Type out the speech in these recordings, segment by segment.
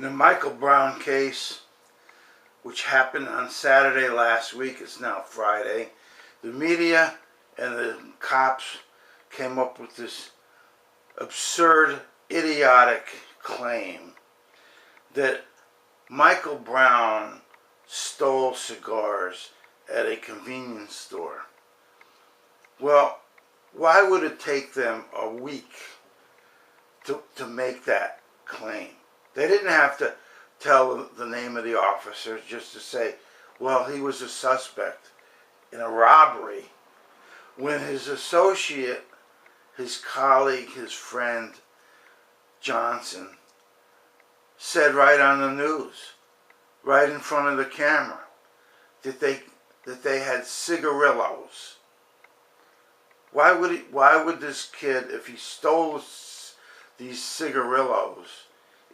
In the Michael Brown case, which happened on Saturday last week, it's now Friday, the media and the cops came up with this absurd, idiotic claim that Michael Brown stole cigars at a convenience store. Well, why would it take them a week to make that claim? They didn't have to tell the name of the officer, just to say, well, he was a suspect in a robbery, when his associate, his colleague, his friend, Johnson, said right on the news, right in front of the camera, that they had cigarillos. Why would this kid, if he stole these cigarillos,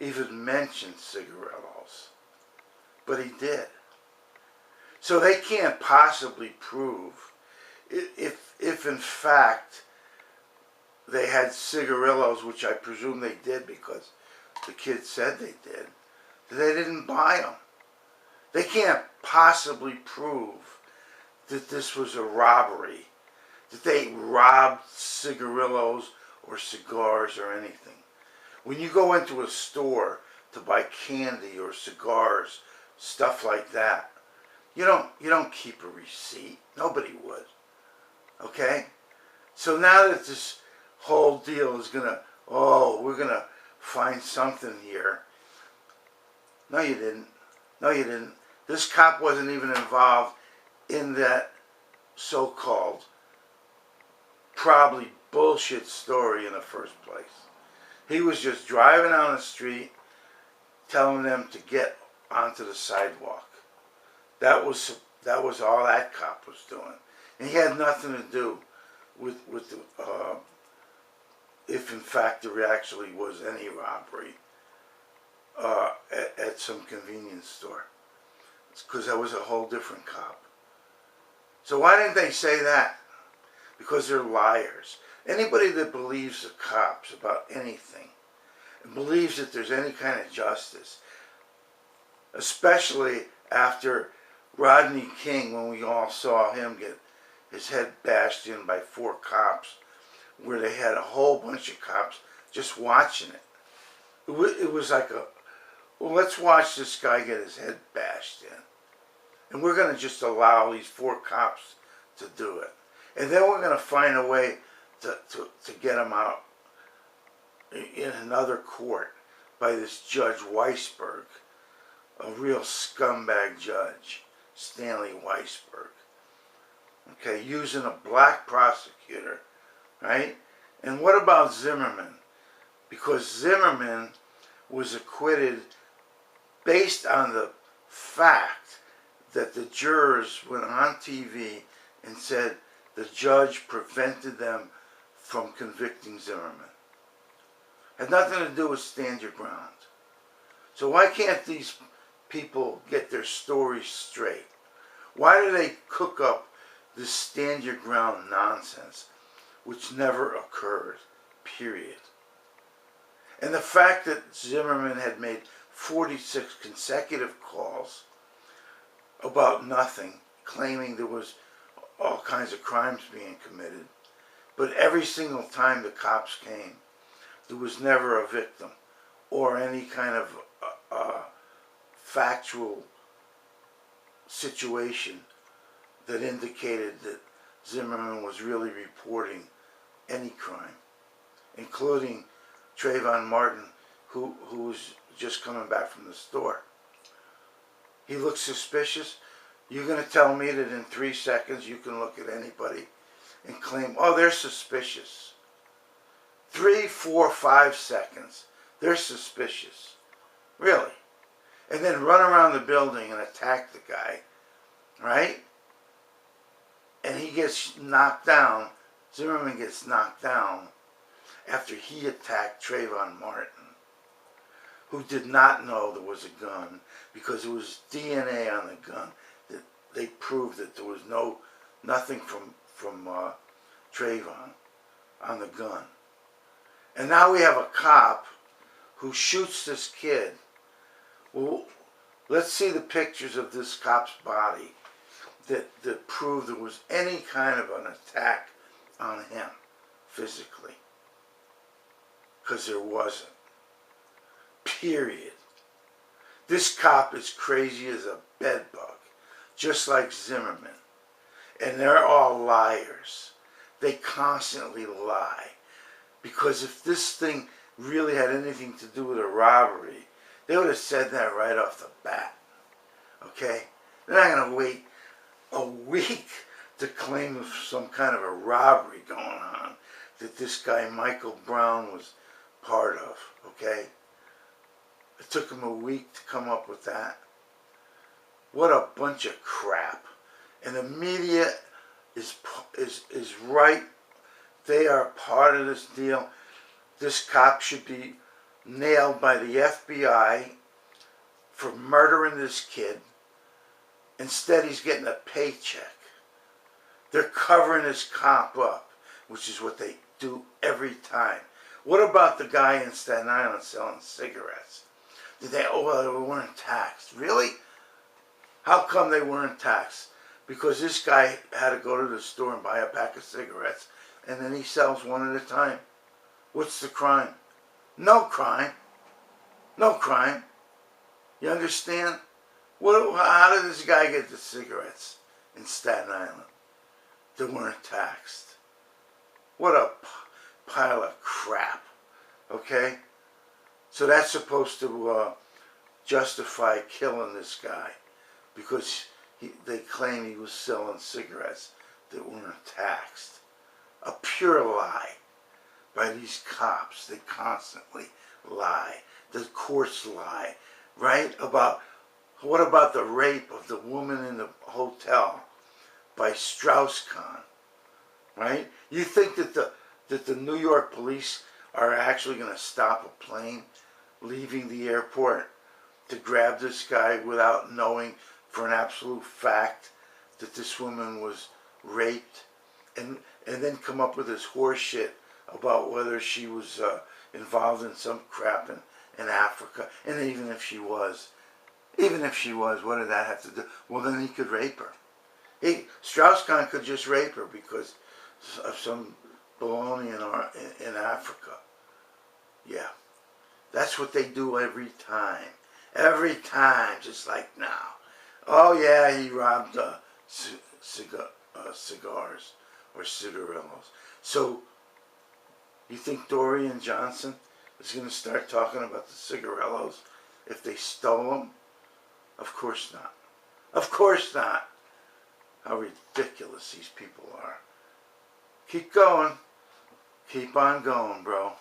even mention cigarillos? But he did. So they can't possibly prove, if in fact they had cigarillos, which I presume they did because the kid said they did, that they didn't buy them. They can't possibly prove that this was a robbery, that they robbed cigarillos or cigars or anything. When you go into a store to buy candy or cigars, stuff like that, you don't keep a receipt. Nobody would. Okay? So now that this whole deal is we're gonna find something here. No, you didn't. No, you didn't. This cop wasn't even involved in that so-called probably bullshit story in the first place. He was just driving on the street telling them to get onto the sidewalk. That was all that cop was doing. And he had nothing to do with if in fact there actually was any robbery at some convenience store. It's because that was a whole different cop. So why didn't they say that? Because they're liars. Anybody that believes the cops about anything and believes that there's any kind of justice, especially after Rodney King, when we all saw him get his head bashed in by 4 cops, where they had a whole bunch of cops just watching it. It was like well, let's watch this guy get his head bashed in. And we're going to just allow these 4 cops to do it. And then we're going to find a way to get him out in another court by this Judge Weisberg, a real scumbag judge, Stanley Weisberg. Okay, using a black prosecutor, right? And what about Zimmerman? Because Zimmerman was acquitted based on the fact that the jurors went on TV and said the judge prevented them from convicting Zimmerman. Had nothing to do with stand your ground. So why can't these people get their stories straight? Why do they cook up this stand your ground nonsense, which never occurred, period? And the fact that Zimmerman had made 46 consecutive calls about nothing, claiming there was all kinds of crimes being committed, but every single time the cops came, there was never a victim or any kind of factual situation that indicated that Zimmerman was really reporting any crime, including Trayvon Martin, who was just coming back from the store. He looks suspicious. You're going to tell me that in 3 seconds you can look at anybody and claim, oh, they're suspicious. 3, 4, 5 seconds. They're suspicious. Really. And then run around the building and attack the guy. Right? And he gets knocked down. Zimmerman gets knocked down after he attacked Trayvon Martin, who did not know there was a gun, because it was DNA on the gun that they proved that there was nothing from Trayvon on the gun. And now we have a cop who shoots this kid Well, let's see the pictures of this cop's body that prove there was any kind of an attack on him physically. Because there wasn't. Period. This cop is crazy as a bedbug, just like Zimmerman. And they're all liars. They constantly lie. Because if this thing really had anything to do with a robbery, they would have said that right off the bat. Okay? They're not going to wait a week to claim some kind of a robbery going on that this guy Michael Brown was part of. Okay? It took him a week to come up with that. What a bunch of crap. And the media is right. They are part of this deal. This cop should be nailed by the FBI for murdering this kid. Instead, he's getting a paycheck. They're covering this cop up, which is what they do every time. What about the guy in Staten Island selling cigarettes? Did they, oh, well, they weren't taxed. Really? How come they weren't taxed? Because this guy had to go to the store and buy a pack of cigarettes, and then he sells one at a time. What's the crime? No crime. No crime. You understand? How did this guy get the cigarettes in Staten Island? They weren't taxed. What a pile of crap. Okay? So that's supposed to justify killing this guy because they claim he was selling cigarettes that weren't taxed. A pure lie by these cops. They constantly lie. The courts lie. Right? What about the rape of the woman in the hotel by Strauss-Kahn? Right? You think that the New York police are actually going to stop a plane leaving the airport to grab this guy without knowing for an absolute fact that this woman was raped, and then come up with this horse shit about whether she was involved in some crap in Africa? And even if she was, what did that have to do? Well, then he could rape her. Strauss-Kahn could just rape her because of some baloney in Africa. Yeah. That's what they do every time. Every time, just like now. Oh yeah, he robbed cigars or cigarillos. So, you think Dorian Johnson is going to start talking about the cigarillos if they stole them? Of course not. Of course not. How ridiculous these people are. Keep going. Keep on going, bro.